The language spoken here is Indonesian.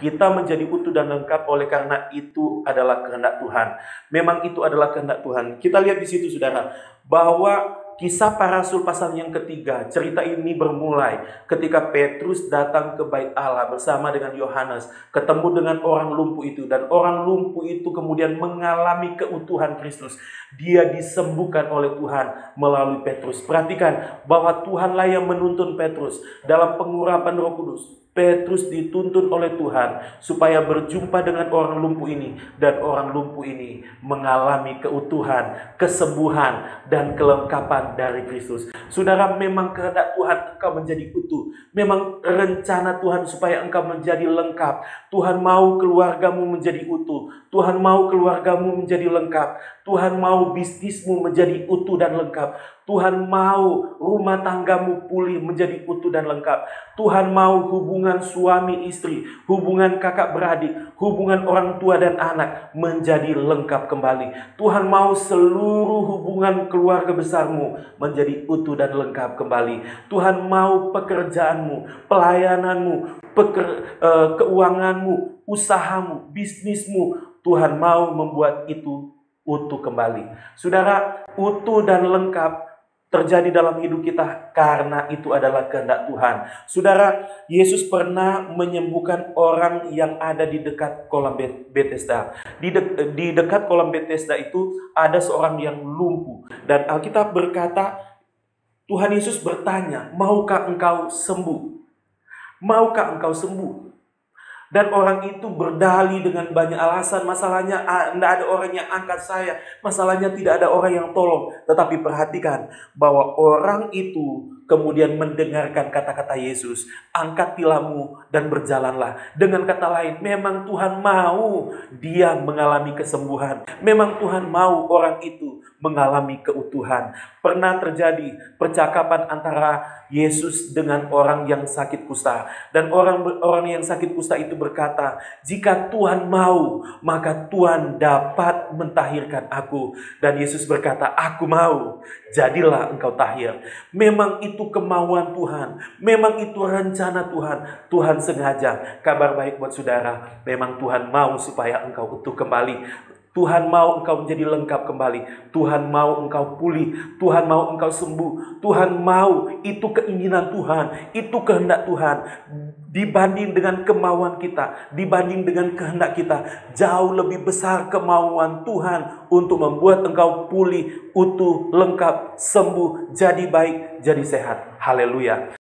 Kita menjadi utuh dan lengkap oleh karena itu adalah kehendak Tuhan. Memang itu adalah kehendak Tuhan. Kita lihat di situ saudara, bahwa Kisah Para Rasul pasal yang ketiga, cerita ini bermulai ketika Petrus datang ke bait Allah bersama dengan Yohanes, ketemu dengan orang lumpuh itu, dan orang lumpuh itu kemudian mengalami keutuhan Kristus. Dia disembuhkan oleh Tuhan melalui Petrus. Perhatikan bahwa Tuhanlah yang menuntun Petrus dalam pengurapan Roh Kudus. Petrus dituntun oleh Tuhan supaya berjumpa dengan orang lumpuh ini, dan orang lumpuh ini mengalami keutuhan, kesembuhan, dan kelengkapan dari Kristus. Saudara, memang kehendak Tuhan engkau menjadi utuh. Memang rencana Tuhan supaya engkau menjadi lengkap. Tuhan mau keluargamu menjadi utuh. Tuhan mau keluargamu menjadi lengkap. Tuhan mau bisnismu menjadi utuh dan lengkap. Tuhan mau rumah tanggamu pulih menjadi utuh dan lengkap. Tuhan mau hubungan suami istri, hubungan kakak beradik, hubungan orang tua dan anak menjadi lengkap kembali. Tuhan mau seluruh hubungan keluarga besarmu menjadi utuh dan lengkap kembali. Tuhan mau pekerjaanmu, pelayananmu, keuanganmu, usahamu, bisnismu. Tuhan mau membuat itu utuh kembali. Saudara, utuh dan lengkap terjadi dalam hidup kita karena itu adalah kehendak Tuhan. Saudara, Yesus pernah menyembuhkan orang yang ada di dekat kolam Bethesda. Di dekat kolam Bethesda itu ada seorang yang lumpuh. Dan Alkitab berkata, Tuhan Yesus bertanya, maukah engkau sembuh? Maukah engkau sembuh? Dan orang itu berdalih dengan banyak alasan. Masalahnya tidak ada orang yang angkat saya. Masalahnya tidak ada orang yang tolong. Tetapi perhatikan bahwa orang itu kemudian mendengarkan kata-kata Yesus. Angkat tilammu dan berjalanlah. Dengan kata lain, memang Tuhan mau dia mengalami kesembuhan. Memang Tuhan mau orang itu mengalami keutuhan. Pernah terjadi percakapan antara Yesus dengan orang yang sakit kusta. Dan orang yang sakit kusta itu berkata, jika Tuhan mau, maka Tuhan dapat mentahirkan aku. Dan Yesus berkata, aku mau, jadilah engkau tahir. Memang itu kemauan Tuhan. Memang itu rencana Tuhan. Tuhan sengaja. Kabar baik buat saudara, memang Tuhan mau supaya engkau utuh kembali. Tuhan mau engkau menjadi lengkap kembali. Tuhan mau engkau pulih. Tuhan mau engkau sembuh. Tuhan mau, itu keinginan Tuhan. Itu kehendak Tuhan. Dibanding dengan kemauan kita, dibanding dengan kehendak kita, jauh lebih besar kemauan Tuhan untuk membuat engkau pulih, utuh, lengkap, sembuh, jadi baik, jadi sehat. Haleluya.